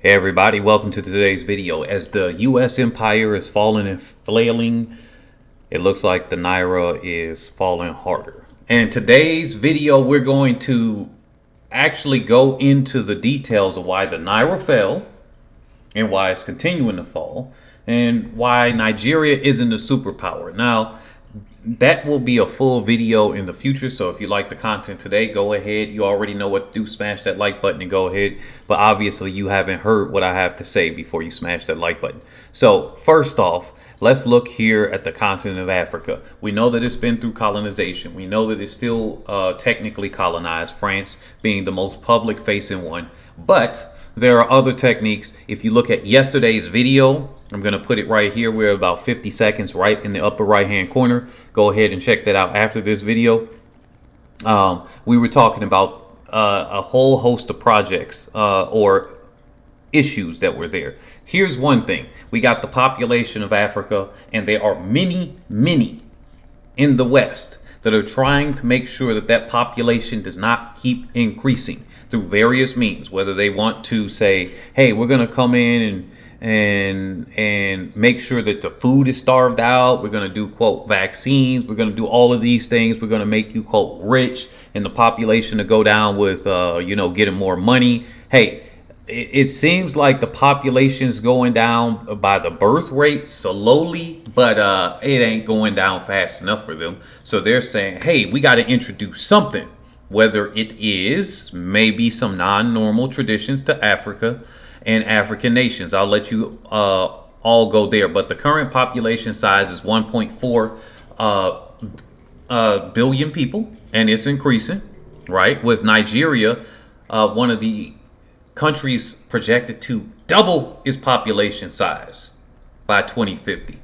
Hey everybody, welcome to today's video. As the US empire is falling and flailing, it looks like the Naira is falling harder. And today's video, we're going to actually go into the details of why the Naira fell and why it's continuing to fall and why Nigeria isn't a superpower. Now, that will be a full video in the future, so if you like the content today, go ahead. You already know what to do. Smash that like button and go ahead. But obviously you haven't heard what I have to say before you smash that like button. So first off, let's look here at the continent of Africa. We know that it's been through colonization. We know that it's still technically colonized, France being the most public facing one. But there are other techniques. If you look at yesterday's video, I'm going to put it right here. We're about 50 seconds right in the upper right hand corner. Go ahead and check that out after this video. We were talking about a whole host of projects or issues that were there. Here's one thing. We got the population of Africa, and there are many in the West that are trying to make sure that that population does not keep increasing through various means, whether they want to say, hey, we're going to come in and make sure that the food is starved out. We're going to do, quote, vaccines. We're going to do all of these things. We're going to make you, quote, rich, and the population to go down with, getting more money. Hey, it seems like the population's going down by the birth rate slowly, but it ain't going down fast enough for them. So they're saying, hey, we got to introduce something, whether it is maybe some non-normal traditions to Africa and African nations. I'll let you all go there. But the current population size is 1.4 billion people, and it's increasing, right? With Nigeria, one of the countries projected to double its population size by 2050.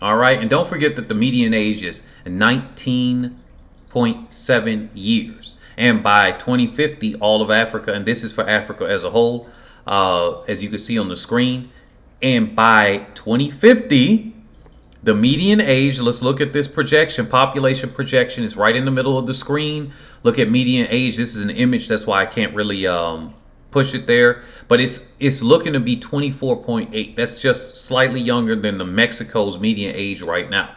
All right. And don't forget that the median age is 19.7 years. And by 2050, all of Africa, and this is for Africa as a whole, as you can see on the screen. And by 2050, the median age, let's look at this projection. Population projection is right in the middle of the screen. Look at median age. This is an image. That's why I can't really push it there. But it's looking to be 24.8. That's just slightly younger than the Mexico's median age right now.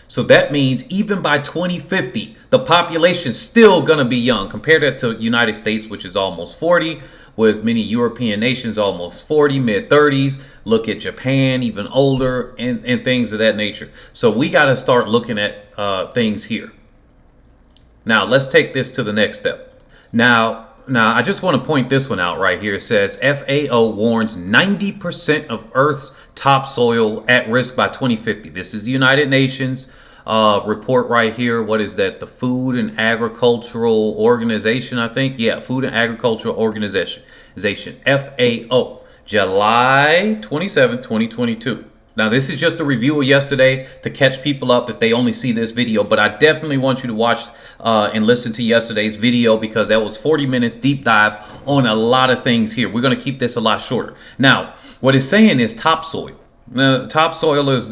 So that means even by 2050, the population's still going to be young. Compare that to the United States, which is almost 40, with many European nations almost 40, mid-30s. Look at Japan, even older, and things of that nature. So we got to start looking at things here. Now, let's take this to the next step. Now, I just want to point this one out right here. It says FAO warns 90% of Earth's topsoil at risk by 2050. This is the United Nations report right here. What is that? The Food and Agricultural Organization, I think. Yeah, Food and Agricultural Organization, FAO, July 27, 2022. Now, this is just a review of yesterday to catch people up if they only see this video, but I definitely want you to watch and listen to yesterday's video because that was 40 minutes deep dive on a lot of things here. We're going to keep this a lot shorter. Now, what it's saying is topsoil. Now, topsoil is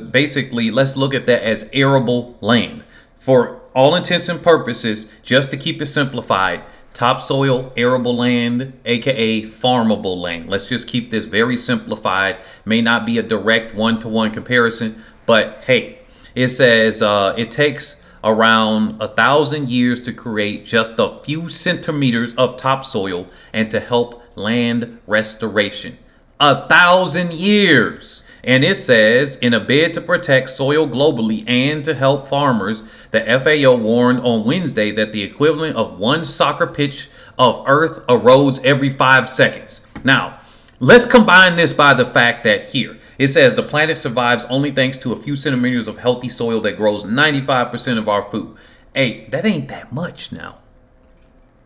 basically, let's look at that as arable land. For all intents and purposes, just to keep it simplified, topsoil, arable land, aka farmable land. Let's just keep this very simplified. May not be a direct one-to-one comparison, but hey, it says it takes around 1,000 years to create just a few centimeters of topsoil and to help land restoration. 1,000 years. And it says, in a bid to protect soil globally and to help farmers, the FAO warned on Wednesday that the equivalent of one soccer pitch of earth erodes every 5 seconds. Now, let's combine this by the fact that here, it says the planet survives only thanks to a few centimeters of healthy soil that grows 95% of our food. Hey, that ain't that much now,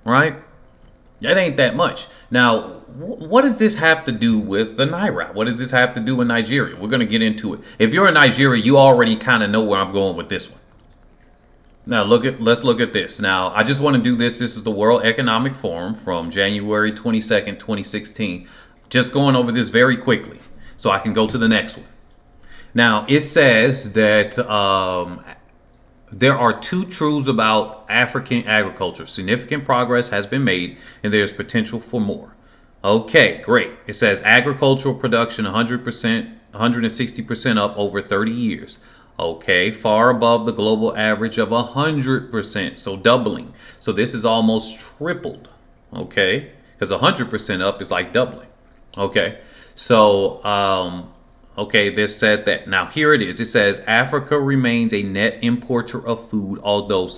right? That ain't that much. Now, what does this have to do with the Naira? What does this have to do with Nigeria? We're going to get into it. If you're in Nigeria, you already kind of know where I'm going with this one. Now, let's look at this. Now, I just want to do this. This is the World Economic Forum from January 22nd, 2016. Just going over this very quickly so I can go to the next one. Now, it says that there are two truths about African agriculture. Significant progress has been made, and there's potential for more. Okay, great. It says agricultural production 100%, 160% up over 30 years. Okay, far above the global average of 100%, so doubling. So this is almost tripled. Okay, because 100% up is like doubling. Okay, so okay, this said that. Now here it is. It says Africa remains a net importer of food, although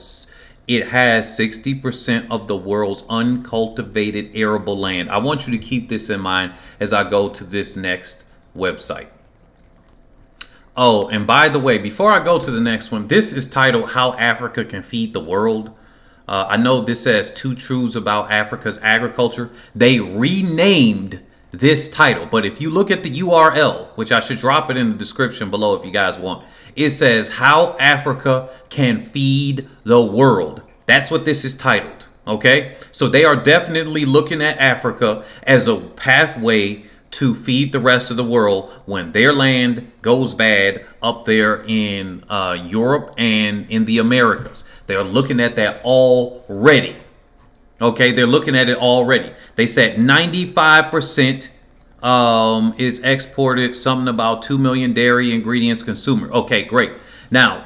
it has 60% of the world's uncultivated arable land. I want you to keep this in mind as I go to this next website. Oh, and by the way, before I go to the next one, this is titled How Africa Can Feed the World. I know this says two truths about Africa's agriculture. They renamed this title, but if you look at the URL, which I should drop it in the description below if you guys want, it says How Africa Can Feed the World. That's what this is titled. Okay, so they are definitely looking at Africa as a pathway to feed the rest of the world when their land goes bad up there in Europe and in the Americas. They're looking at that already. Okay, they're looking at it already. They said 95% is exported, something about 2 million dairy ingredients consumer. Okay, great. Now,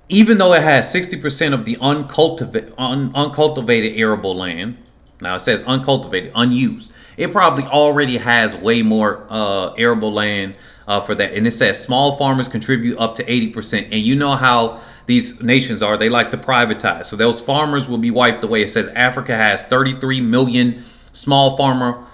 even though it has 60% of the uncultivated arable land, now it says uncultivated, unused. It probably already has way more arable land for that. And it says small farmers contribute up to 80%. And you know how these nations are. They like to privatize. So those farmers will be wiped away. It says Africa has 33 million smallholder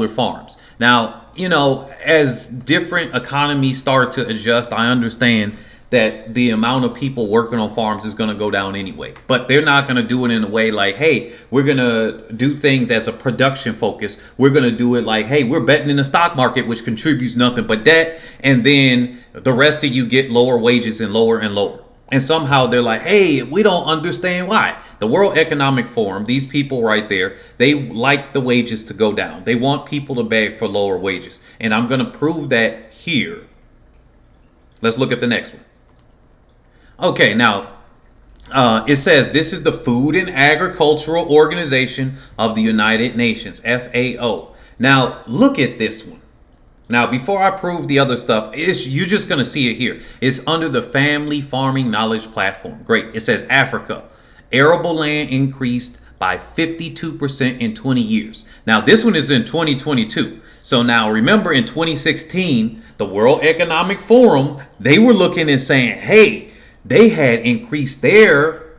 farms. Now, you know, as different economies start to adjust, I understand that the amount of people working on farms is going to go down anyway. But they're not going to do it in a way like, hey, we're going to do things as a production focus. We're going to do it like, hey, we're betting in the stock market, which contributes nothing but debt. And then the rest of you get lower wages and lower and lower. And somehow they're like, hey, we don't understand why. The World Economic Forum, these people right there, they like the wages to go down. They want people to beg for lower wages. And I'm going to prove that here. Let's look at the next one. Okay, now it says this is the Food and Agricultural Organization of the United Nations, FAO. Now, look at this one. Now, before I prove the other stuff, you're just going to see it here. It's under the Family Farming Knowledge Platform. Great. It says Africa, arable land increased by 52% in 20 years. Now, this one is in 2022. So now remember in 2016, the World Economic Forum, they were looking and saying, hey, they had increased their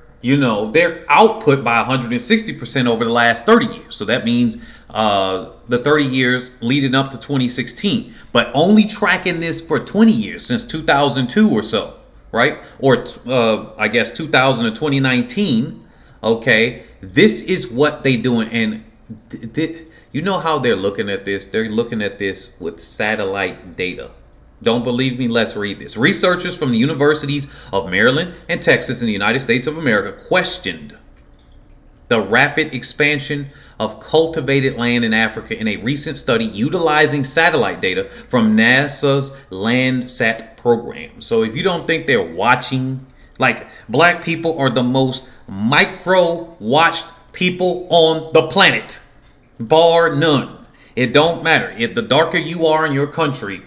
output by 160% over the last 30 years. So that means the 30 years leading up to 2016, but only tracking this for 20 years since 2002 or so, right? Or I guess 2000 to 2019. Okay, this is what they doing, and you know how they're looking at this? They're looking at this with satellite data. Don't believe me? Let's read this. Researchers from the universities of Maryland and Texas in the United States of America questioned the rapid expansion of cultivated land in Africa in a recent study utilizing satellite data from NASA's Landsat program. So if you don't think they're watching, like, black people are the most micro-watched people on the planet, bar none. It don't matter. If the darker you are in your country,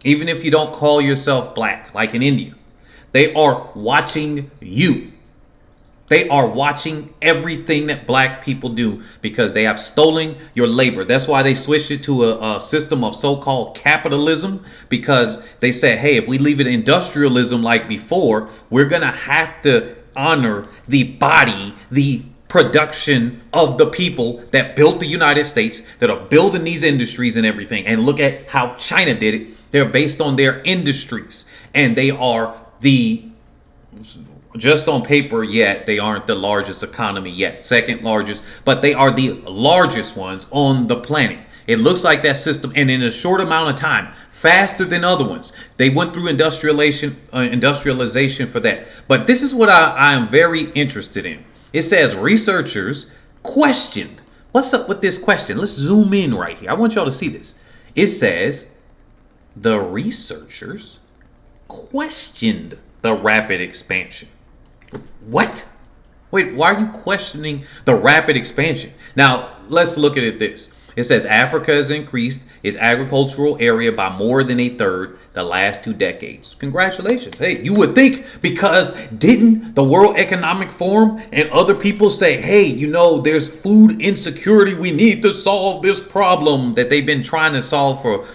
even if you don't call yourself black, like in India, they are watching you. They are watching everything that black people do because they have stolen your labor. That's why they switched it to a system of so-called capitalism, because they said, hey, if we leave it industrialism like before, we're going to have to honor the body, the production of the people that built the United States, that are building these industries and everything. And look at how China did it. They're based on their industries, and they are just on paper yet, they aren't the largest economy yet, second largest, but they are the largest ones on the planet. It looks like that system, and in a short amount of time, faster than other ones. They went through industrialization for that. But this is what I am very interested in. It says researchers questioned. What's up with this question? Let's zoom in right here. I want y'all to see this. It says the researchers questioned the rapid expansion. What? Wait, why are you questioning the rapid expansion? Now, let's look at it this. It says Africa has increased its agricultural area by more than a third the last 2 decades. Congratulations. Hey, you would think, because didn't the World Economic Forum and other people say, hey, you know, there's food insecurity. We need to solve this problem that they've been trying to solve for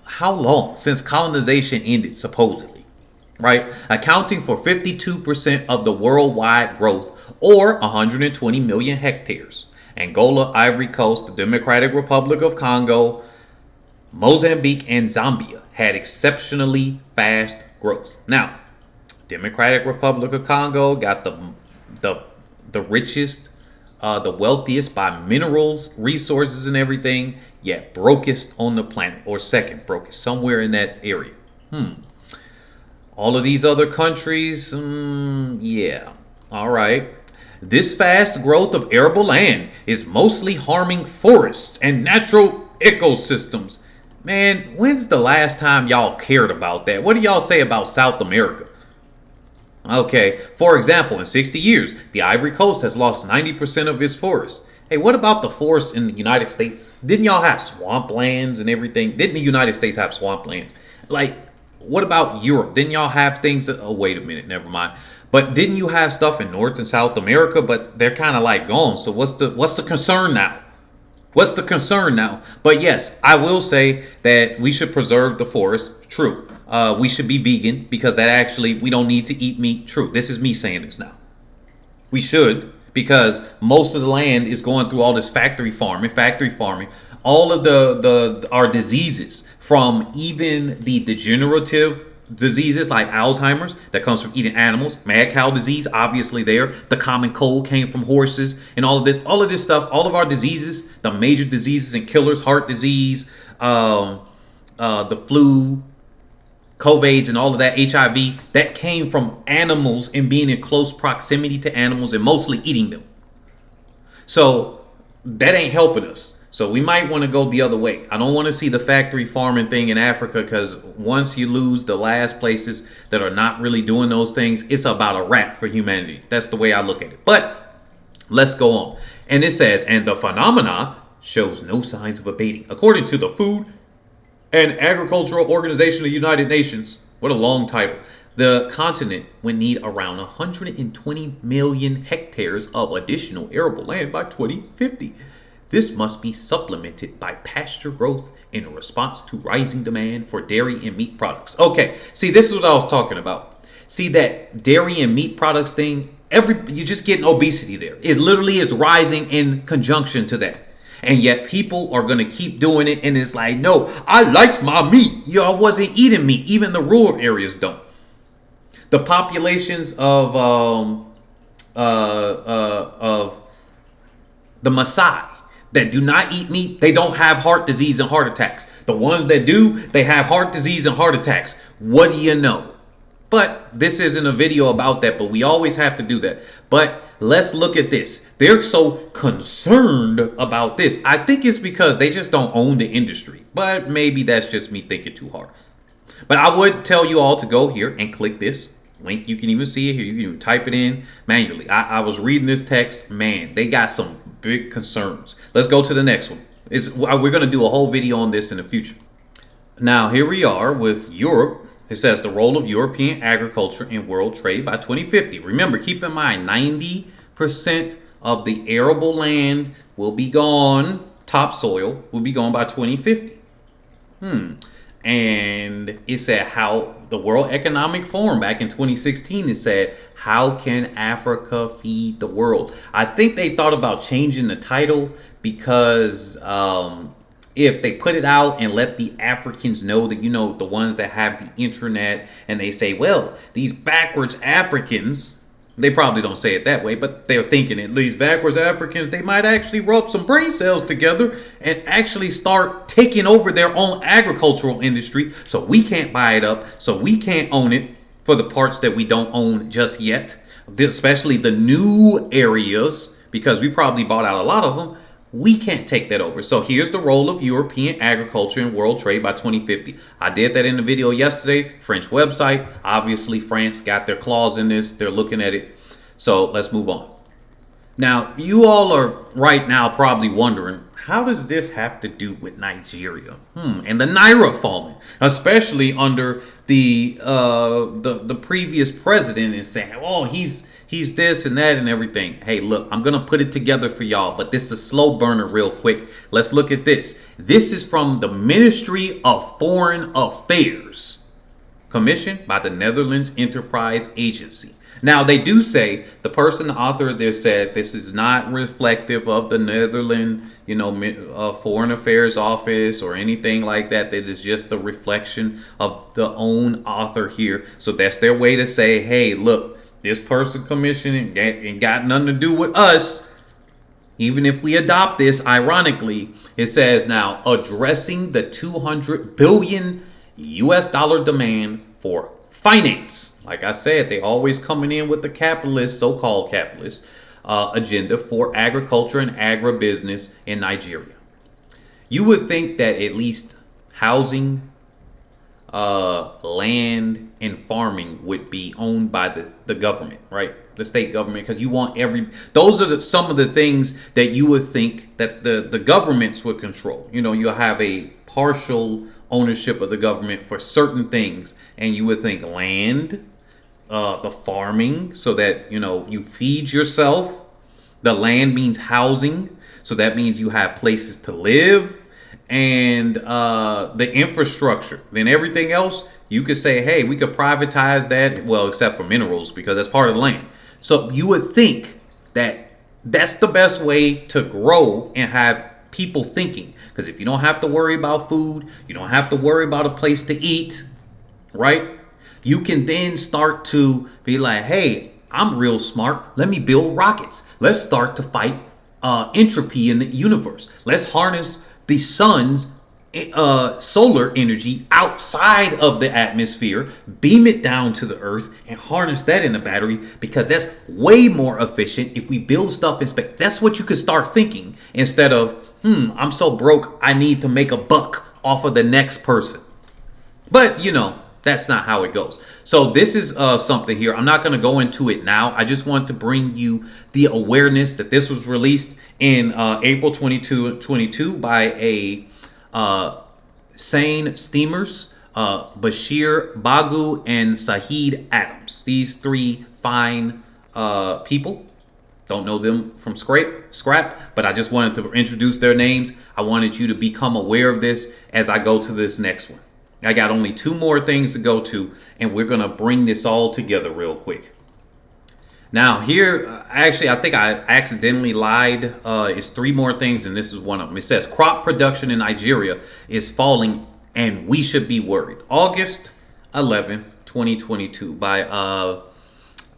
how long? Since colonization ended, supposedly. Right? Accounting for 52% of the worldwide growth, or 120 million hectares. Angola, Ivory Coast, the Democratic Republic of Congo, Mozambique, and Zambia had exceptionally fast growth. Now, Democratic Republic of Congo got the richest, the wealthiest by minerals, resources, and everything, yet brokest on the planet, or second brokest, somewhere in that area. All of these other countries, yeah, all right. This fast growth of arable land is mostly harming forests and natural ecosystems. Man, when's the last time y'all cared about that? What do y'all say about South America? Okay, for example, in 60 years, the Ivory Coast has lost 90% of its forests. Hey, what about the forests in the United States? Didn't y'all have swamplands and everything? Didn't the United States have swamplands? Like, what about Europe? Didn't y'all have things that, oh, wait a minute, never mind. But didn't you have stuff in North and South America? But they're kind of like gone. So what's the concern now? What's the concern now? But yes, I will say that we should preserve the forest. True. We should be vegan because that actually, we don't need to eat meat. True. This is me saying this now. We should, because most of the land is going through all this factory farming. All of our diseases, from even the degenerative diseases like Alzheimer's that comes from eating animals, mad cow disease, obviously there. The common cold came from horses, and all of this stuff, all of our diseases, the major diseases and killers, heart disease, the flu, COVIDs, and all of that, HIV, that came from animals and being in close proximity to animals and mostly eating them. So that ain't helping us. So we might want to go the other way. I don't want to see the factory farming thing in Africa, because once you lose the last places that are not really doing those things, it's about a wrap for humanity. That's the way I look at it. But let's go on. And it says, and the phenomena shows no signs of abating. According to the Food and Agricultural Organization of the United Nations, what a long title, the continent would need around 120 million hectares of additional arable land by 2050. This must be supplemented by pasture growth in response to rising demand for dairy and meat products. Okay, see, this is what I was talking about. See, that dairy and meat products thing, you're just getting obesity there. It literally is rising in conjunction to that. And yet people are going to keep doing it, and it's like, no, I like my meat. Y'all wasn't eating meat. Even the rural areas don't. The populations of the Maasai that do not eat meat, they don't have heart disease and heart attacks. The ones that do, they have heart disease and heart attacks. What do you know? But this isn't a video about that, but we always have to do that. But let's look at this. They're so concerned about this. I think it's because they just don't own the industry. But maybe that's just me thinking too hard. But I would tell you all to go here and click this link. You can even see it here. You can even type it in manually. I was reading this text. Man, they got some big concerns. Let's go to the next one. We're going to do a whole video on this in the future. Now, here we are with Europe. It says the role of European agriculture in world trade by 2050. Remember, keep in mind, 90% of the arable land will be gone, topsoil will be gone by 2050. And it said how the World Economic Forum back in 2016, it said, how can Africa feed the world? I think they thought about changing the title because if they put it out and let the Africans know that, you know, the ones that have the internet, and they say, well, these backwards Africans, they probably don't say it that way, but they're thinking it, these backwards Africans, they might actually rub some brain cells together and actually start taking over their own agricultural industry. So we can't buy it up. So we can't own it for the parts that we don't own just yet, especially the new areas, because we probably bought out a lot of them. We can't take that over. So here's the role of European agriculture in world trade by 2050. I did that in the video yesterday. French website. Obviously, France got their claws in this. They're looking at it. So let's move on. Now, you all are right now probably wondering, how does this have to do with Nigeria? And the Naira falling, especially under the previous president, is saying, oh, he's this and that and everything. Hey, look, I'm gonna put it together for y'all, but this is a slow burner real quick. Let's look at this. This is from the Ministry of Foreign Affairs, commissioned by the Netherlands Enterprise Agency. Now, they do say, the person, the author of this said, this is not reflective of the Netherlands, Foreign Affairs Office or anything like that. That is just a reflection of the own author here. So that's their way to say, hey, look, this person commissioned ain't got nothing to do with us. Even if we adopt this, ironically, it says now, addressing the 200 billion US dollar demand for finance. Like I said, they always coming in with the capitalist, so-called capitalist agenda for agriculture and agribusiness in Nigeria. You would think that at least housing, land, and farming would be owned by the government, right? The state government, because you want those are some of the things that you would think that the governments would control. You'll have a partial ownership of the government for certain things, and you would think land, the farming, so that you feed yourself. The land means housing, so that means you have places to live, and the infrastructure. Then everything else, you could say, hey, we could privatize that, well, except for minerals, because that's part of the land. So you would think that that's the best way to grow and have people thinking, because if you don't have to worry about food, you don't have to worry about a place to eat, right? You can then start to be like, hey, I'm real smart. Let me build rockets. Let's start to fight entropy in the universe. Let's harness the sun's solar energy outside of the atmosphere, beam it down to the earth, and harness that in a battery, because that's way more efficient if we build stuff in space. That's what you could start thinking, instead of, I'm so broke, I need to make a buck off of the next person. But, that's not how it goes. So this is something here. I'm not going to go into it now. I just want to bring you the awareness that this was released in April 22 by a Sane Steamers, Bashir Bagu and Saheed Adams. These three fine people. Don't know them from scrap, but I just wanted to introduce their names. I wanted you to become aware of this as I go to this next one. I got only two more things to go to, and we're going to bring this all together real quick. Now here, actually, I think I accidentally lied. It's three more things, and this is one of them. It says crop production in Nigeria is falling, and we should be worried. August 11th, 2022 by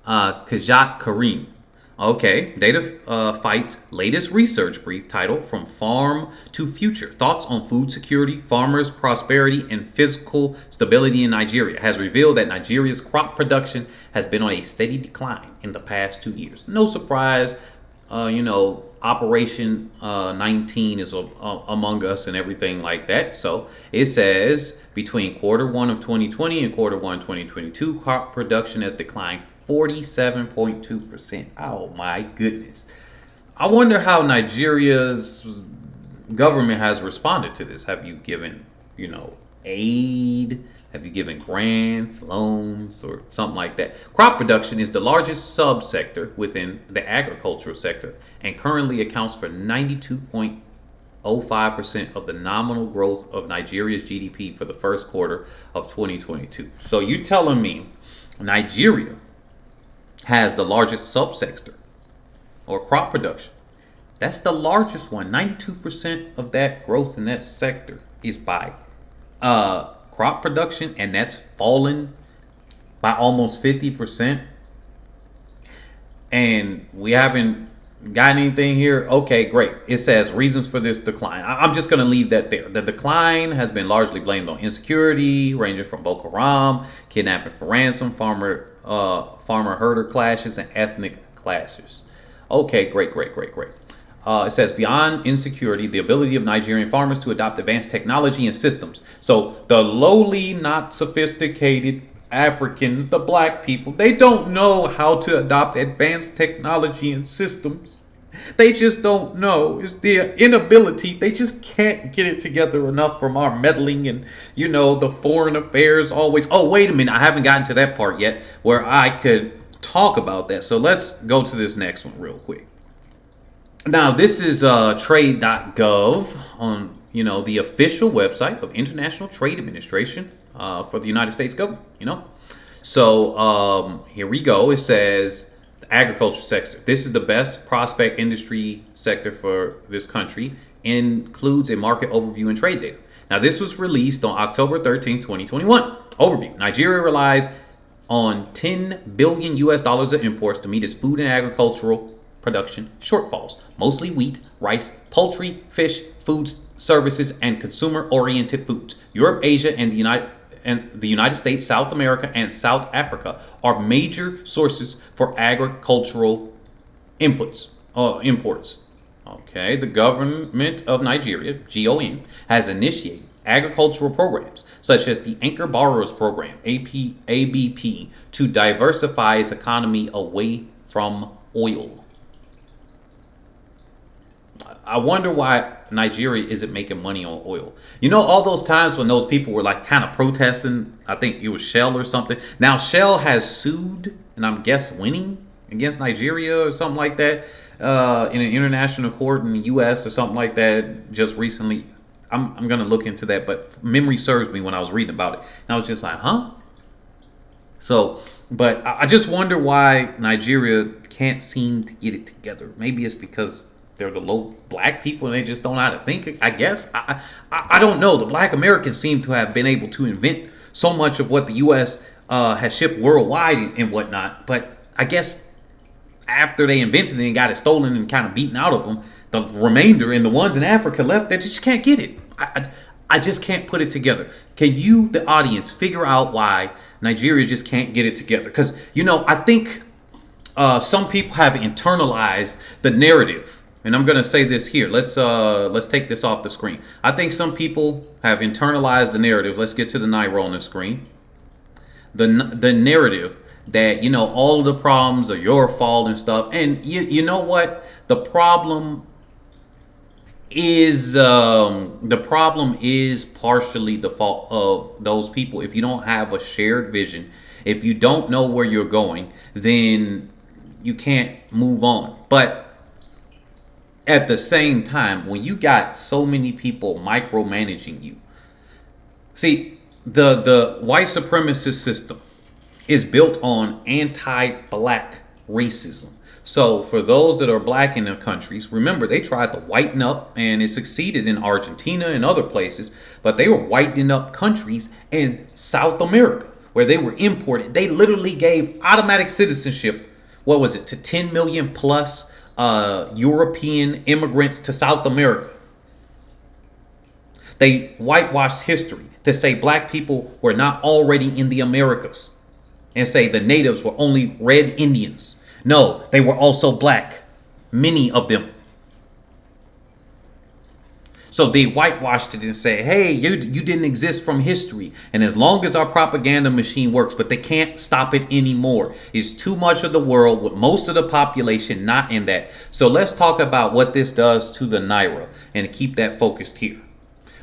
Kajat Kareem. Okay, Data Fight's latest research brief titled From Farm to Future, Thoughts on Food Security, Farmers' Prosperity, and Physical Stability in Nigeria has revealed that Nigeria's crop production has been on a steady decline in the past 2 years. No surprise, Operation 19 is among us and everything like that. So it says between quarter one of 2020 and quarter one 2022, crop production has declined 47.2%. Oh my goodness. I wonder how Nigeria's government has responded to this. Have you given, aid? Have you given grants, loans, or something like that? Crop production is the largest subsector within the agricultural sector and currently accounts for 92.05% of the nominal growth of Nigeria's GDP for the first quarter of 2022. So you telling me Nigeria has the largest subsector or crop production? That's the largest one. 92% of that growth in that sector is by crop production, and that's fallen by almost 50%. And we haven't got anything here. Okay, great. It says reasons for this decline. I'm just going to leave that there. The decline has been largely blamed on insecurity, ranging from Boko Haram, kidnapping for ransom, farmer-herder clashes, and ethnic clashes. Okay, great. It says beyond insecurity, the ability of Nigerian farmers to adopt advanced technology and systems. So the lowly, not sophisticated Africans, the black people, they don't know how to adopt advanced technology and systems. They just don't know. It's their inability. They just can't get it together enough from our meddling and, the foreign affairs always. Oh, wait a minute. I haven't gotten to that part yet where I could talk about that. So let's go to this next one real quick. Now, this is trade.gov on, the official website of International Trade Administration for the United States government, So here we go. It says the agriculture sector. This is the best prospect industry sector for this country. Includes a market overview and trade data. Now, this was released on October 13, 2021. Overview. Nigeria relies on $10 billion of imports to meet its food and agricultural production shortfalls, mostly wheat, rice, poultry, fish, foods, services, and consumer-oriented foods. Europe, Asia, and the United States, South America, and South Africa are major sources for agricultural imports. Okay, the government of Nigeria, GOM, has initiated agricultural programs such as the Anchor Borrowers Program, ABP, to diversify its economy away from oil. I wonder why Nigeria isn't making money on oil. All those times when those people were like kind of protesting, I think it was Shell or something. Now Shell has sued, and I'm winning against Nigeria or something like that in an international court in the U.S. or something like that just recently. I'm going to look into that, but memory serves me when I was reading about it. And I was just like, huh? So, but I just wonder why Nigeria can't seem to get it together. Maybe it's because they're the low black people and they just don't know how to think, I guess. I don't know. The black Americans seem to have been able to invent so much of what the U.S. Has shipped worldwide and whatnot. But I guess after they invented it and got it stolen and kind of beaten out of them, the remainder and the ones in Africa left, they just can't get it. I just can't put it together. Can you, the audience, figure out why Nigeria just can't get it together? Because, I think some people have internalized the narrative. And I'm going to say this here. Let's take this off the screen. I think some people have internalized the narrative. Let's get to the Naira on the screen. The narrative that, all of the problems are your fault and stuff. And you know what? The problem is partially the fault of those people. If you don't have a shared vision, if you don't know where you're going, then you can't move on. But at the same time, when you got so many people micromanaging you, see, the white supremacist system is built on anti-black racism. So for those that are black in their countries, remember, they tried to whiten up, and it succeeded in Argentina and other places, but they were whitening up countries in South America where they were imported. They literally gave automatic citizenship, to 10 million plus European immigrants to South America. They whitewashed history to say black people were not already in the Americas and say the natives were only red Indians. No, they were also black, many of them. So they whitewashed it and say, hey, you didn't exist from history. And as long as our propaganda machine works, but they can't stop it anymore. It's too much of the world with most of the population not in that. So let's talk about what this does to the Naira and keep that focused here.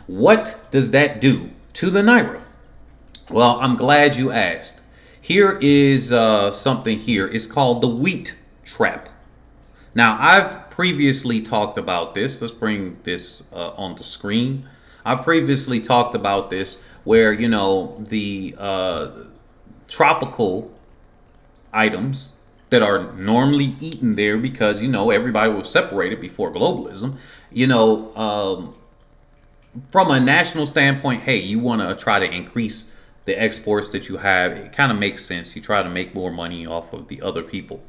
What does that do to the Naira? Well, I'm glad you asked. Here is something here. It's called the wheat trap. Now, I've previously talked about this. Let's bring this on the screen. I've previously talked about this where, the tropical items that are normally eaten there because, everybody was separated before globalism, from a national standpoint, hey, you want to try to increase the exports that you have. It kind of makes sense. You try to make more money off of the other people.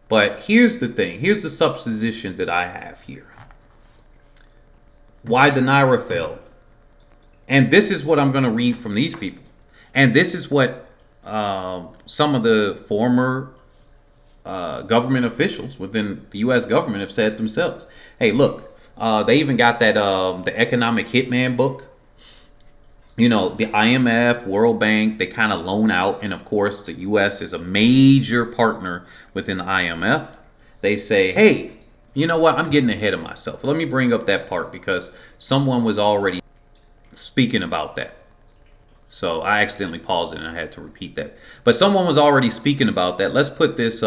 But here's the thing. Here's the supposition that I have here. Why the Naira fell. And this is what I'm going to read from these people. And this is what some of the former government officials within the U.S. government have said themselves. Hey, look, they even got that the economic hitman book. The IMF, World Bank, they kind of loan out. And of course, the U.S. is a major partner within the IMF. They say, hey, you know what? I'm getting ahead of myself. Let me bring up that part because someone was already speaking about that. So I accidentally paused it and I had to repeat that. But someone was already speaking about that. Let's put this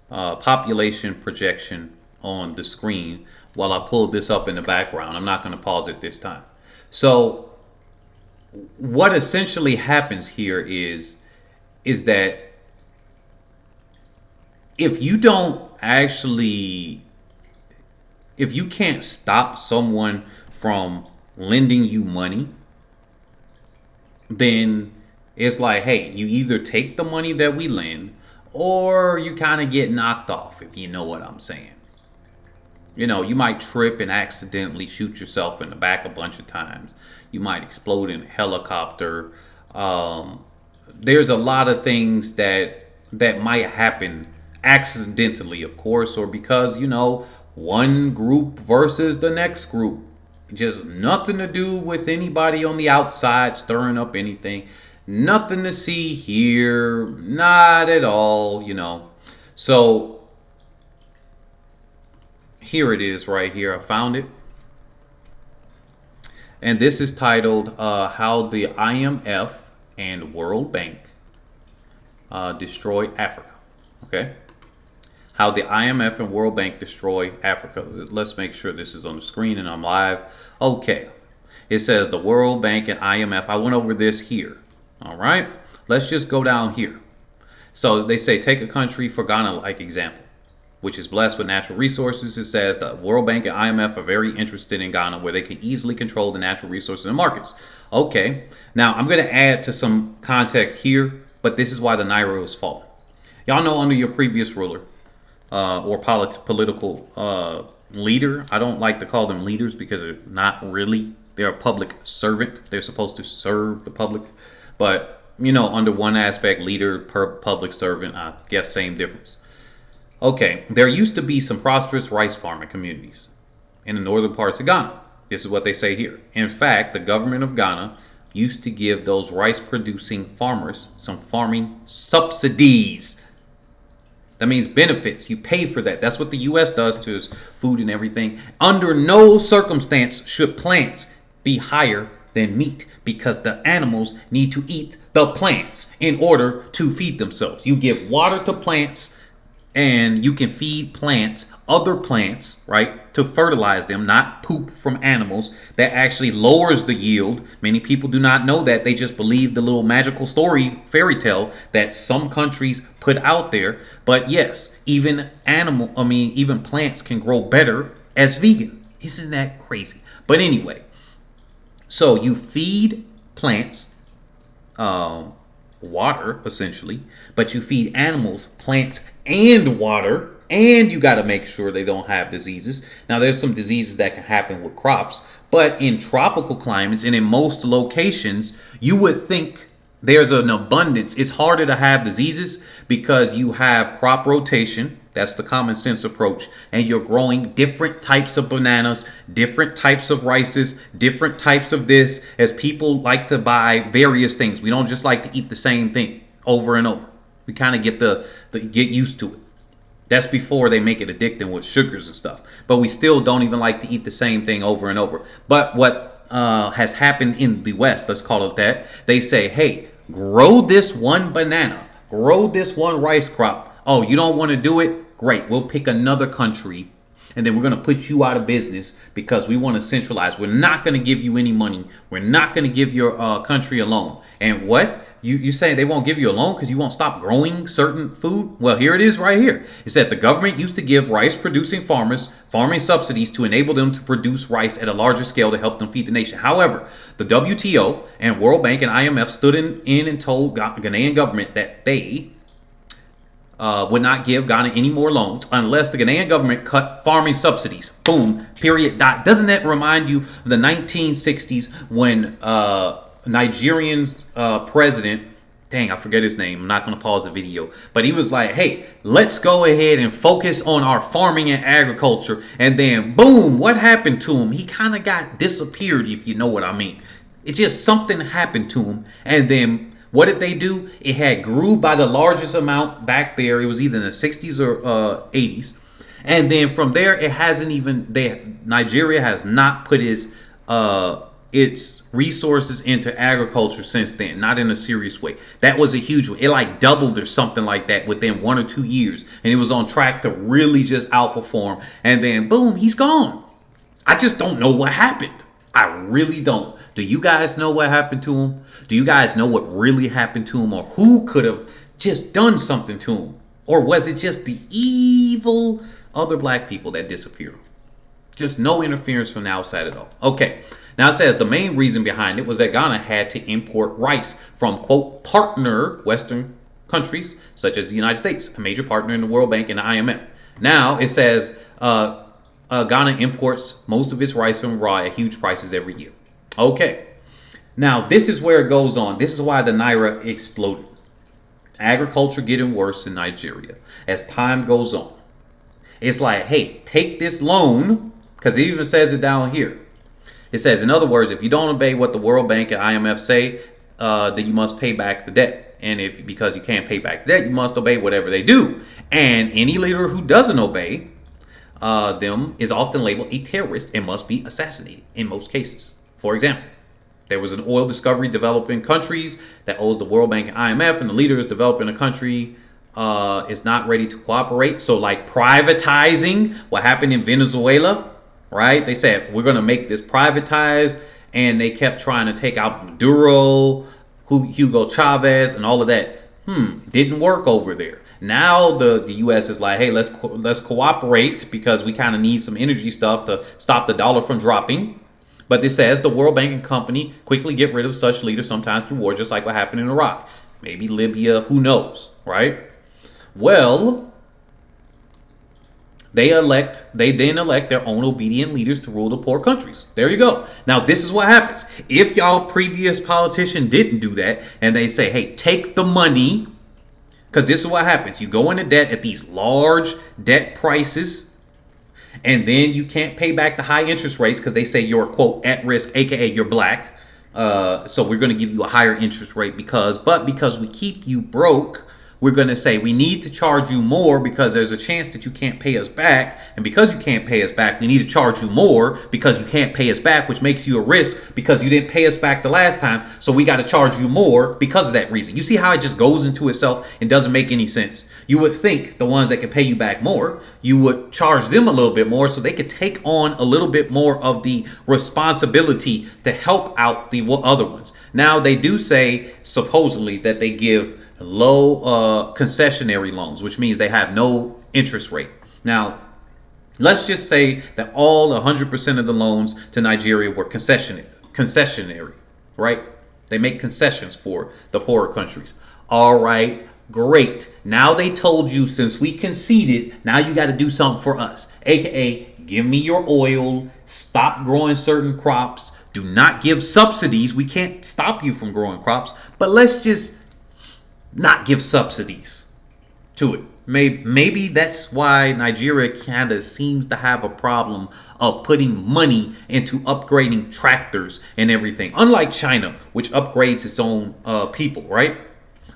population projection on the screen while I pull this up in the background. I'm not going to pause it this time. So what essentially happens here is that if you don't actually, if you can't stop someone from lending you money, then it's like, hey, you either take the money that we lend or you kind of get knocked off, if you know what I'm saying. You know, you might trip and accidentally shoot yourself in the back a bunch of times. You might explode in a helicopter. There's a lot of things that might happen accidentally, of course, or because, you know, one group versus the next group. Just nothing to do with anybody on the outside stirring up anything. Nothing to see here. Not at all, you know. So here it is right here. I found it. And this is titled How the IMF and World Bank Destroy Africa. Okay. How the IMF and World Bank destroy Africa. Let's make sure this is on the screen and I'm live. Okay. It says the World Bank and IMF. I went over this here. All right. Let's just go down here. So they say take a country for Ghana like example, which is blessed with natural resources. It says the World Bank and IMF are very interested in Ghana where they can easily control the natural resources and markets. Okay. Now I'm going to add to some context here, but this is why the Naira was falling. Y'all know under your previous ruler, or political leader. I don't like to call them leaders because they're not really. They're a public servant. They're supposed to serve the public. But, you know, under one aspect, leader, public servant, I guess same difference. Okay, there used to be some prosperous rice farming communities in the northern parts of Ghana. This is what they say here. In fact, the government of Ghana used to give those rice producing farmers some farming subsidies. That means benefits. You pay for that. That's what the U.S. does to its food and everything. Under no circumstance should plants be higher than meat because the animals need to eat the plants in order to feed themselves. You give water to plants and you can feed plants, other plants, right, to fertilize them, not poop from animals. That actually lowers the yield. Many people do not know that. They just believe the little magical story, fairy tale that some countries put out there. But yes, even plants can grow better as vegan. Isn't that crazy? But anyway, so you feed plants water, essentially, but you feed animals plants and water, and you got to make sure they don't have diseases. Now, there's some diseases that can happen with crops, but in tropical climates and in most locations, you would think there's an abundance. It's harder to have diseases because you have crop rotation. That's the common sense approach. And you're growing different types of bananas, different types of rices, different types of this, as people like to buy various things. We don't just like to eat the same thing over and over. We kind of get used to it. That's before they make it addicting with sugars and stuff. But we still don't even like to eat the same thing over and over. But what has happened in the West, let's call it that, they say, hey, grow this one banana, grow this one rice crop. Oh, you don't want to do it? Great. We'll pick another country and then we're going to put you out of business because we want to centralize. We're not going to give you any money. We're not going to give your country a loan. And what? You say they won't give you a loan because you won't stop growing certain food? Well, here it is right here. It said the government used to give rice producing farmers farming subsidies to enable them to produce rice at a larger scale to help them feed the nation. However, the WTO and World Bank and IMF stood in and told Ghanaian government that they would not give Ghana any more loans unless the Ghanaian government cut farming subsidies. Boom. Period. Dot. Doesn't that remind you of the 1960s when Nigerian president, dang, I forget his name. I'm not going to pause the video. But he was like, hey, let's go ahead and focus on our farming and agriculture. And then, boom, what happened to him? He kind of got disappeared, if you know what I mean. It's just something happened to him. And then what did they do? It had grew by the largest amount back there. It was either in the 60s or 80s. And then from there, it hasn't even Nigeria has not put its resources into agriculture since then, not in a serious way. That was a huge one. It like doubled or something like that within 1 or 2 years, and it was on track to really just outperform. And then boom, he's gone. I just don't know what happened. I really don't. Do you guys know what happened to him? Do you guys know what really happened to him, or who could have just done something to him? Or was it just the evil other black people that disappeared? Just no interference from the outside at all. Okay. Now it says the main reason behind it was that Ghana had to import rice from, quote, partner Western countries, such as the United States, a major partner in the World Bank and the IMF. Now it says Ghana imports most of its rice from abroad at huge prices every year. Okay. Now this is where it goes on. This is why the Naira exploded. Agriculture getting worse in Nigeria as time goes on. It's like, hey, take this loan, because it even says it down here. It says, in other words, if you don't obey what the World Bank and IMF say, then you must pay back the debt. And because you can't pay back the debt, you must obey whatever they do. And any leader who doesn't obey them is often labeled a terrorist and must be assassinated in most cases. For example, there was an oil discovery developing countries that owes the World Bank and IMF, and the leader is developing a country is not ready to cooperate. So like privatizing what happened in Venezuela, right? They said, we're going to make this privatized, and they kept trying to take out Maduro, Hugo Chavez, and all of that. Didn't work over there. Now the U.S. is like, hey, let's cooperate because we kind of need some energy stuff to stop the dollar from dropping. But it says the World Bank and company quickly get rid of such leaders, sometimes through war, just like what happened in Iraq. Maybe Libya, who knows, right? Well, they then elect their own obedient leaders to rule the poor countries. There you go. Now, this is what happens. If y'all previous politician didn't do that, and they say, hey, take the money, because this is what happens. You go into debt at these large debt prices, and then you can't pay back the high interest rates because they say you're, quote, at risk, aka you're black. So we're going to give you a higher interest rate because we keep you broke, we're going to say we need to charge you more because there's a chance that you can't pay us back. And because you can't pay us back, we need to charge you more because you can't pay us back, which makes you a risk because you didn't pay us back the last time. So we got to charge you more because of that reason. You see how it just goes into itself and doesn't make any sense. You would think the ones that can pay you back more, you would charge them a little bit more so they could take on a little bit more of the responsibility to help out the other ones. Now, they do say supposedly that they give low concessionary loans, which means they have no interest rate. Now, let's just say that all 100% of the loans to Nigeria were concessionary, right? They make concessions for the poorer countries. All right, great. Now they told you, since we conceded, now you got to do something for us, aka give me your oil, stop growing certain crops, do not give subsidies. We can't stop you from growing crops, but let's just not give subsidies to it. Maybe that's why Nigeria kind of seems to have a problem of putting money into upgrading tractors and everything. Unlike China, which upgrades its own people, right?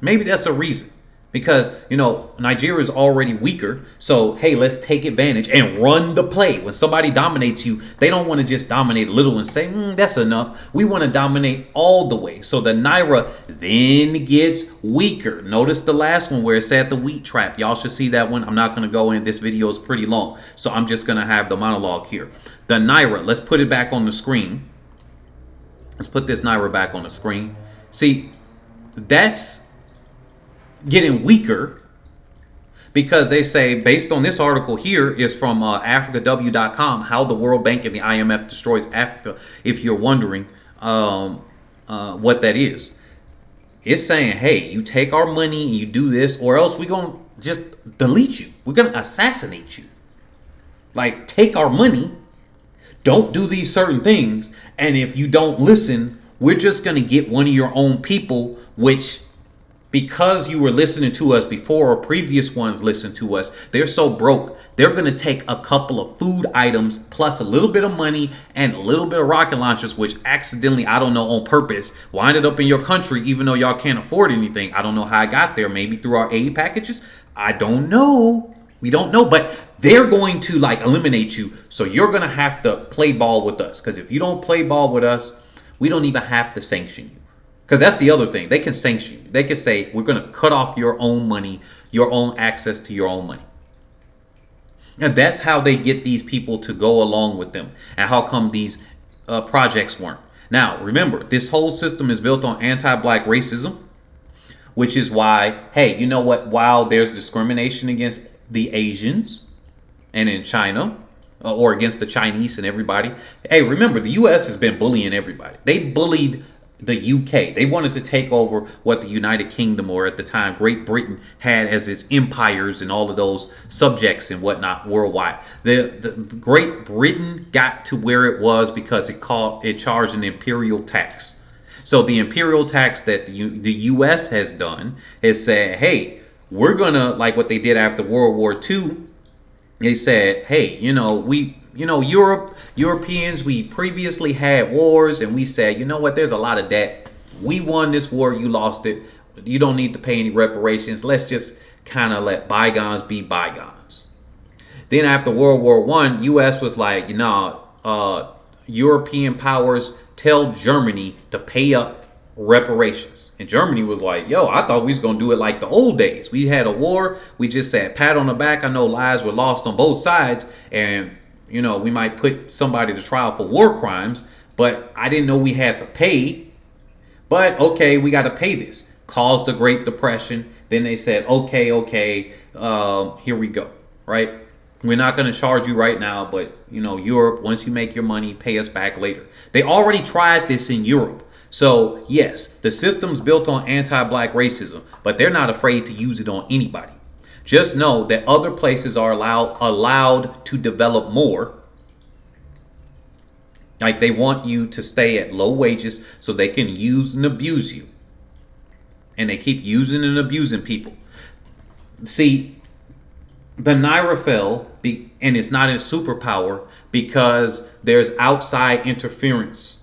Maybe that's a reason. Because, Nigeria is already weaker. So, hey, let's take advantage and run the play. When somebody dominates you, they don't want to just dominate a little and say, that's enough. We want to dominate all the way. So the Naira then gets weaker. Notice the last one where it said the wheat trap. Y'all should see that one. I'm not going to go in. This video is pretty long. So I'm just going to have the monologue here. The Naira, let's put it back on the screen. Let's put this Naira back on the screen. See, that's getting weaker because they say, based on this article here is from africaw.com, how the World Bank and the IMF destroys Africa, if you're wondering what that is. It's saying, hey, you take our money and you do this, or else we're going to just delete you. We're going to assassinate you. Like, take our money, don't do these certain things, and if you don't listen, we're just going to get one of your own people, which, because you were listening to us before or previous ones listened to us, they're so broke, they're going to take a couple of food items plus a little bit of money and a little bit of rocket launchers, which accidentally, I don't know, on purpose, winded up in your country, even though y'all can't afford anything. I don't know how I got there. Maybe through our aid packages. I don't know. We don't know, but they're going to like eliminate you. So you're going to have to play ball with us. Because if you don't play ball with us, we don't even have to sanction you. Because that's the other thing. They can sanction you. They can say, we're going to cut off your own money, your own access to your own money. And that's how they get these people to go along with them. And how come these projects weren't. Now, remember, this whole system is built on anti-black racism, which is why, hey, you know what? While there's discrimination against the Asians and in China, or against the Chinese and everybody, hey, remember, the U.S. has been bullying everybody. They bullied the UK. They wanted to take over what the United Kingdom, or at the time Great Britain, had as its empires and all of those subjects and whatnot worldwide. The Great Britain got to where it was because it charged an imperial tax. So the imperial tax that the U.S. has done is said, hey, we're gonna, like what they did after World War II. They said, hey, Europeans, we previously had wars, and we said, you know what, there's a lot of debt. We won this war, you lost it. You don't need to pay any reparations. Let's just kind of let bygones be bygones. Then after World War I, U.S. was like, European powers tell Germany to pay up reparations. And Germany was like, yo, I thought we was going to do it like the old days. We had a war. We just said, pat on the back. I know lives were lost on both sides. And, we might put somebody to trial for war crimes. But I didn't know we had to pay. But, okay, we got to pay this. Caused the Great Depression. Then they said, okay, here we go. Right? We're not going to charge you right now. But, Europe, once you make your money, pay us back later. They already tried this in Europe. So, yes, the system's built on anti-black racism, but they're not afraid to use it on anybody. Just know that other places are allowed to develop more. Like, they want you to stay at low wages so they can use and abuse you. And they keep using and abusing people. See, the Naira fell, and it's not in superpower because there's outside interference.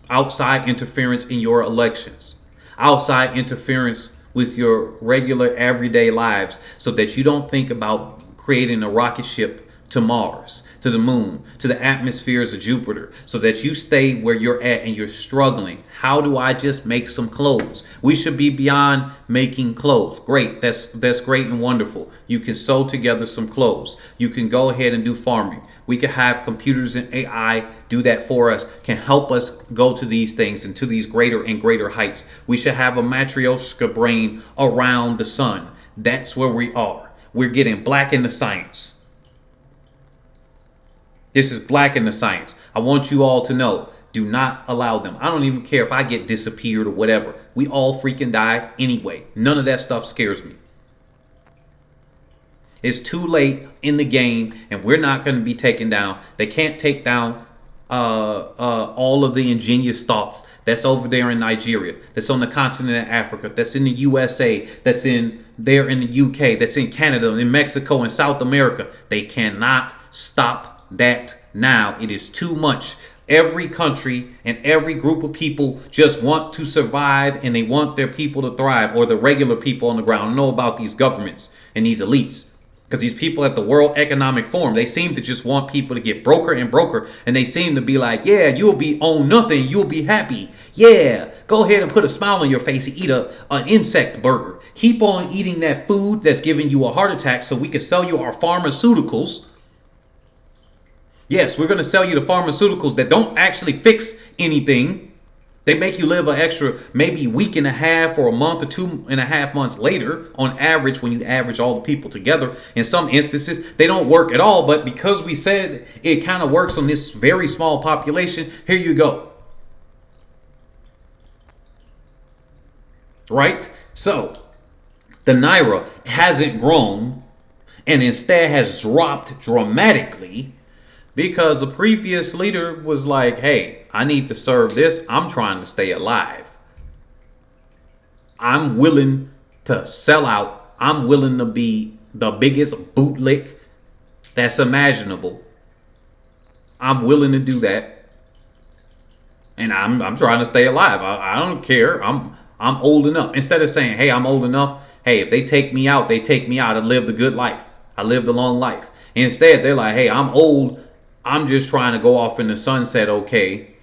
Outside interference in your elections, outside interference with your regular everyday lives, so that you don't think about creating a rocket ship to Mars, to the moon, to the atmospheres of Jupiter, so that you stay where you're at and you're struggling. How do I just make some clothes? We should be beyond making clothes. Great. That's great and wonderful. You can sew together some clothes. You can go ahead and do farming. We can have computers and AI do that for us, can help us go to these things and to these greater and greater heights. We should have a matryoshka brain around the sun. That's where we are. We're getting black in the science. This is black in the science. I want you all to know, do not allow them. I don't even care if I get disappeared or whatever. We all freaking die anyway. None of that stuff scares me. It's too late in the game, and we're not going to be taken down. They can't take down all of the ingenious thoughts that's over there in Nigeria, that's on the continent of Africa, that's in the USA, that's in there in the UK, that's in Canada, in Mexico, and South America. They cannot stop that now. It is too much. Every country and every group of people just want to survive, and they want their people to thrive, or the regular people on the ground. Know about these governments and these elites. Because these people at the World Economic Forum, they seem to just want people to get broker and broker. And they seem to be like, yeah, you'll be on nothing. You'll be happy. Yeah, go ahead and put a smile on your face and eat an insect burger. Keep on eating that food that's giving you a heart attack so we can sell you our pharmaceuticals. Yes, we're going to sell you the pharmaceuticals that don't actually fix anything. They make you live an extra maybe week and a half or a month or 2.5 months later on average, when you average all the people together. In some instances, they don't work at all. But because we said it kind of works on this very small population, here you go. Right? So the Naira hasn't grown and instead has dropped dramatically, because the previous leader was like, hey, I need to serve this. I'm trying to stay alive. I'm willing to sell out. I'm willing to be the biggest bootlick that's imaginable. I'm willing to do that. And I'm trying to stay alive. I don't care. I'm old enough. Instead of saying, hey, I'm old enough. hey, if they take me out, they take me out. I lived a good life. I lived a long life. Instead, they're like, hey, I'm old. I'm just trying to go off in the sunset, okay?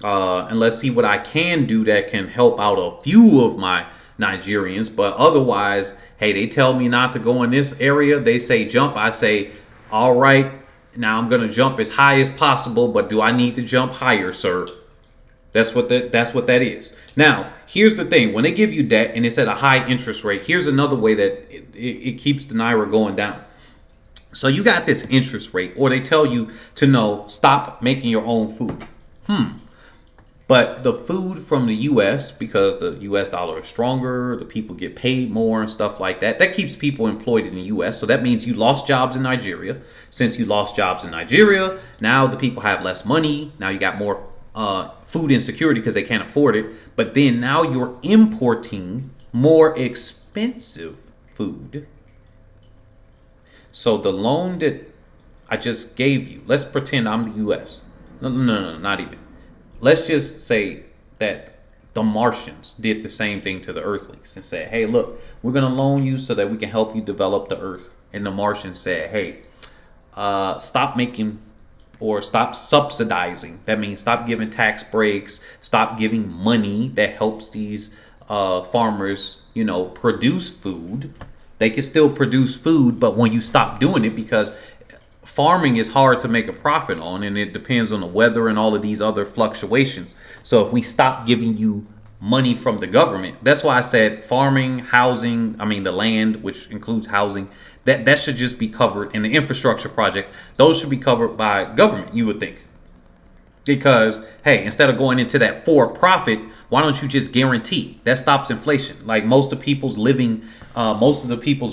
And let's see what I can do that can help out a few of my Nigerians. But otherwise, hey, they tell me not to go in this area. They say jump. I say, all right, now I'm going to jump as high as possible. But do I need to jump higher, sir? That's what that is. Now, here's the thing. When they give you debt and it's at a high interest rate, here's another way that it keeps the Naira going down. So you got this interest rate, or they tell you to know, stop making your own food. But the food from the U.S., because the U.S. dollar is stronger, the people get paid more and stuff like that. That keeps people employed in the U.S. So that means you lost jobs in Nigeria. Since you lost jobs in Nigeria, now the people have less money. Now you got more food insecurity because they can't afford it. But then now you're importing more expensive food. So the loan that I just gave you, let's pretend I'm the U.S. No, not even. Let's just say that the Martians did the same thing to the Earthlings and said, hey, look, we're going to loan you so that we can help you develop the Earth. And the Martians said, hey, stop making or stop subsidizing. That means stop giving tax breaks, stop giving money that helps these farmers, produce food. They can still produce food, but when you stop doing it, because farming is hard to make a profit on, and it depends on the weather and all of these other fluctuations. So if we stop giving you money from the government, that's why I said farming, housing, the land, which includes housing, that should just be covered in the infrastructure projects. Those should be covered by government, you would think. Because, hey, instead of going into that for profit, why don't you just guarantee? That stops inflation. Like most of the people's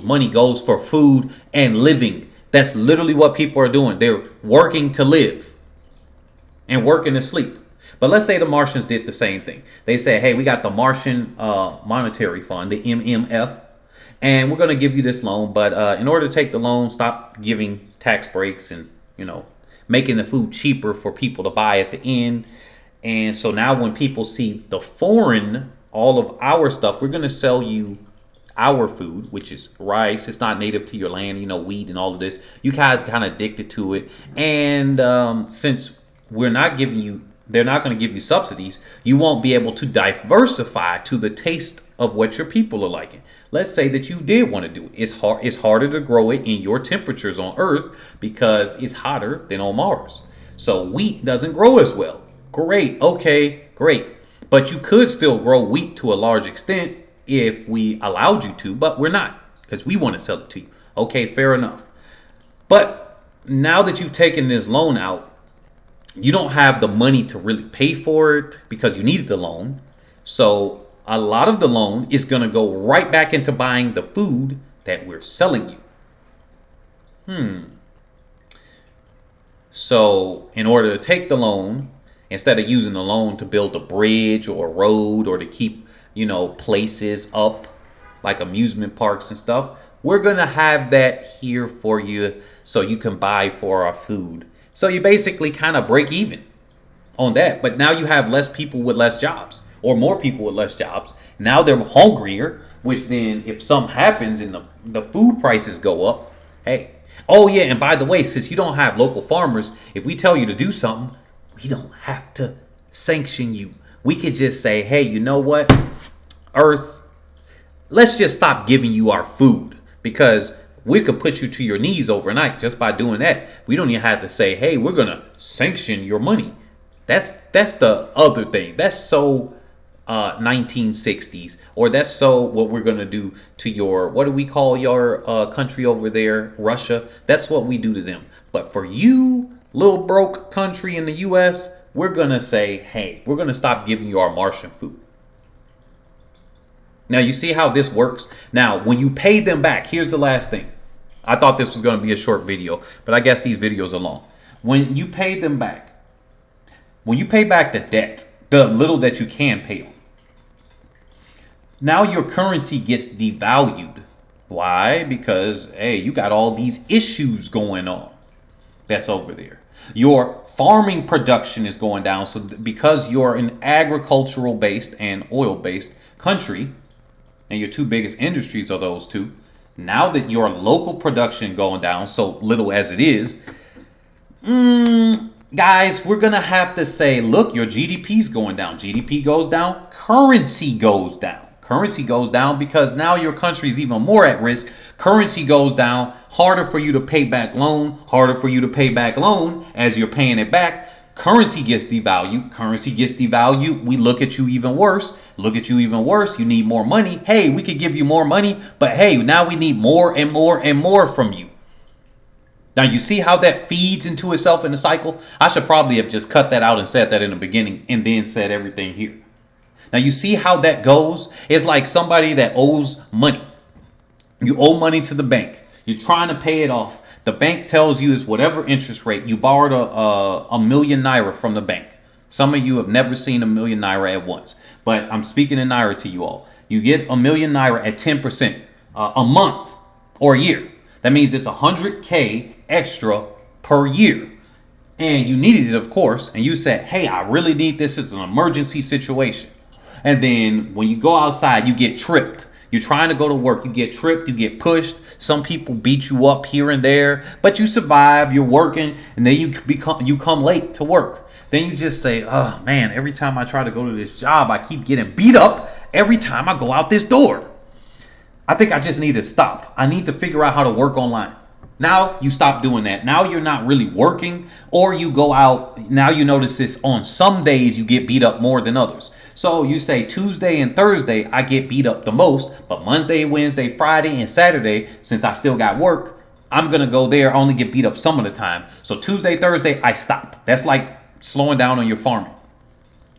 money goes for food and living. That's literally what people are doing. They're working to live and working to sleep. But let's say the Martians did the same thing. They say, hey, we got the Martian Monetary Fund, the MMF, and we're going to give you this loan. But in order to take the loan, stop giving tax breaks and, making the food cheaper for people to buy at the end. And so now when people see all of our stuff, we're going to sell you our food, which is rice. It's not native to your land, wheat and all of this. You guys kind of addicted to it. And since they're not going to give you subsidies, you won't be able to diversify to the taste of what your people are liking. Let's say that you did want to do it. It's harder to grow it in your temperatures on Earth because it's hotter than on Mars. So wheat doesn't grow as well. Great. Okay, great. But you could still grow wheat to a large extent if we allowed you to, but we're not, because we want to sell it to you. Okay, fair enough. But now that you've taken this loan out, you don't have the money to really pay for it because you needed the loan. So a lot of the loan is going to go right back into buying the food that we're selling you. So in order to take the loan, instead of using the loan to build a bridge or a road or to keep places up like amusement parks and stuff, we're going to have that here for you so you can buy for our food. So you basically kind of break even on that. But now you have less people with less jobs, or more people with less jobs. Now they're hungrier, which then if something happens and the food prices go up, hey. Oh yeah, and by the way, since you don't have local farmers, if we tell you to do something, we don't have to sanction you. We could just say, hey, you know what? Earth, let's just stop giving you our food, because we could put you to your knees overnight just by doing that. We don't even have to say, hey, we're going to sanction your money. That's the other thing. That's so 1960s, or that's so what we're going to do to your, what do we call your country over there? Russia. That's what we do to them. But for you, little broke country in the U.S., we're going to say, hey, we're going to stop giving you our Martian food. Now, you see how this works? Now, when you pay them back, here's the last thing. I thought this was going to be a short video, but I guess these videos are long. When you pay them back, when you pay back the debt, the little that you can pay on, now your currency gets devalued. Why? Because, hey, you got all these issues going on that's over there. Your farming production is going down. So because you're an agricultural based and oil based country, and your two biggest industries are those two. Now that your local production going down, so little as it is, guys, we're going to have to say, look, your GDP's going down. GDP goes down, currency goes down. Currency goes down because now your country is even more at risk. Currency goes down, harder for you to pay back loan, harder for you to pay back loan as you're paying it back. Currency gets devalued. Currency gets devalued. We look at you even worse. Look at you even worse. You need more money. Hey, we could give you more money, but hey, now we need more and more and more from you. Now, you see how that feeds into itself in the cycle? I should probably have just cut that out and said that in the beginning and then said everything here. Now, you see how that goes? It's like somebody that owes money. You owe money to the bank. You're trying to pay it off. The bank tells you it's whatever interest rate. You borrowed a million Naira from the bank. Some of you have never seen a million Naira at once. But I'm speaking in Naira to you all. You get a million Naira at 10% a month or a year. That means it's 100K extra per year. And you needed it, of course. And you said, hey, I really need this. It's an emergency situation. And then when you go outside, you get tripped. You're trying to go to work. You get tripped. You get pushed. Some people beat you up here and there, but you survive. You're working, and then you come late to work. Then you just say, oh man, every time I try to go to this job, I keep getting beat up every time I go out this door. I think I just need to stop. I need to figure out how to work online. Now you stop doing that. Now you're not really working, or you go out. Now you notice this on some days you get beat up more than others. So you say Tuesday and Thursday, I get beat up the most, but Monday, Wednesday, Friday, and Saturday, since I still got work, I'm going to go there. I only get beat up some of the time. So Tuesday, Thursday, I stop. That's like slowing down on your farming.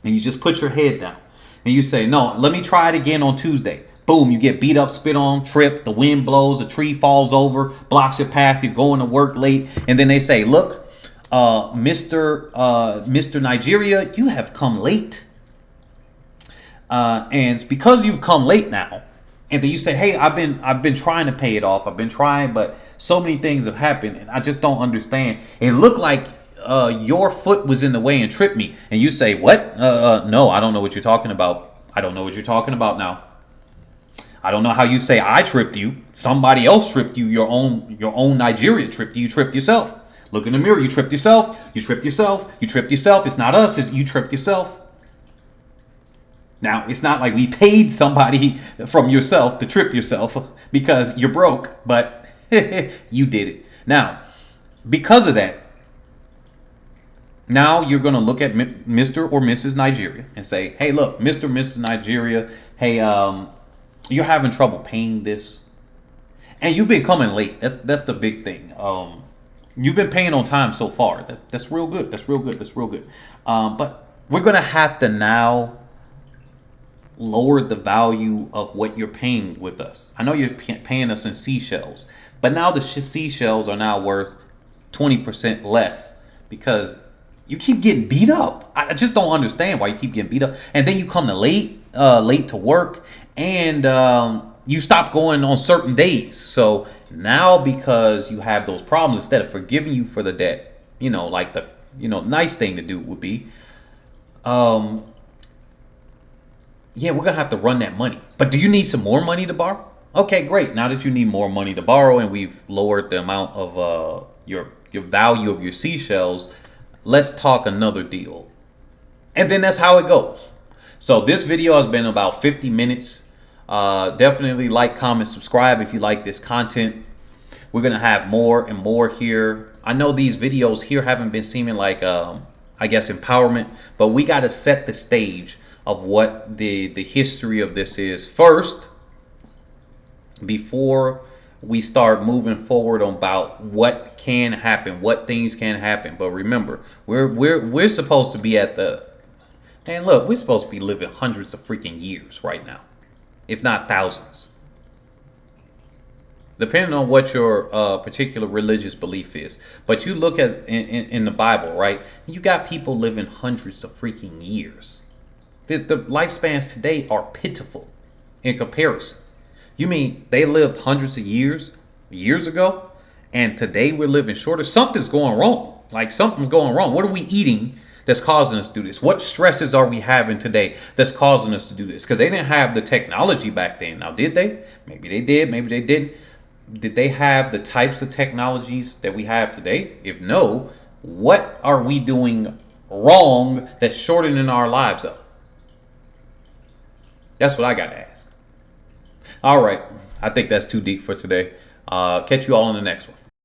And you just put your head down and you say, no, let me try it again on Tuesday. Boom, you get beat up, spit on, trip, the wind blows, a tree falls over, blocks your path, you're going to work late. And then they say, look, Mr. Nigeria, you have come late. And it's because you've come late now. And then you say, hey, I've been trying to pay it off. I've been trying, but so many things have happened and I just don't understand. It looked like your foot was in the way and tripped me. And you say, what? No, I don't know what you're talking about. I don't know what you're talking about now. I don't know how you say I tripped you. Somebody else tripped you. Your own Nigeria tripped you. You tripped yourself. Look in the mirror. You tripped yourself. You tripped yourself. You tripped yourself. It's not us. You tripped yourself. Now, it's not like we paid somebody from yourself to trip yourself because you're broke, but you did it. Now, because of that, now you're going to look at Mr. or Mrs. Nigeria and say, hey, look, Mr. or Mrs. Nigeria, hey, you're having trouble paying this. And you've been coming late. That's the big thing. You've been paying on time so far. That's real good. That's real good. That's real good. But we're going to have to now lower the value of what you're paying with us. I know you're paying us in seashells, but now the seashells are now worth 20% less because you keep getting beat up. I just don't understand why you keep getting beat up. And then you come to late to work, and you stop going on certain days. So now because you have those problems, instead of forgiving you for the debt, like the nice thing to do would be, yeah, we're going to have to run that money. But do you need some more money to borrow? Okay, great. Now that you need more money to borrow and we've lowered the amount of your value of your seashells, let's talk another deal. And then that's how it goes. So this video has been about 50 minutes. Definitely like, comment, subscribe if you like this content. We're going to have more and more here. I know these videos here haven't been seeming like, I guess, empowerment, but we got to set the stage of what the history of this is first before we start moving forward about what can happen, what things can happen. But remember, we're supposed to be at the, and look, we're supposed to be living hundreds of freaking years right now, if not thousands, depending on what your particular religious belief is. But you look at in the Bible, right? You got people living hundreds of freaking years. The lifespans today are pitiful in comparison. You mean they lived hundreds of years ago, and today we're living shorter? Something's going wrong. Like something's going wrong. What are we eating that's causing us to do this? What stresses are we having today that's causing us to do this? Because they didn't have the technology back then. Now, did they? Maybe they did. Maybe they didn't. Did they have the types of technologies that we have today? If no, what are we doing wrong that's shortening our lives up? That's what I got to ask. All right. I think that's too deep for today. Catch you all in the next one.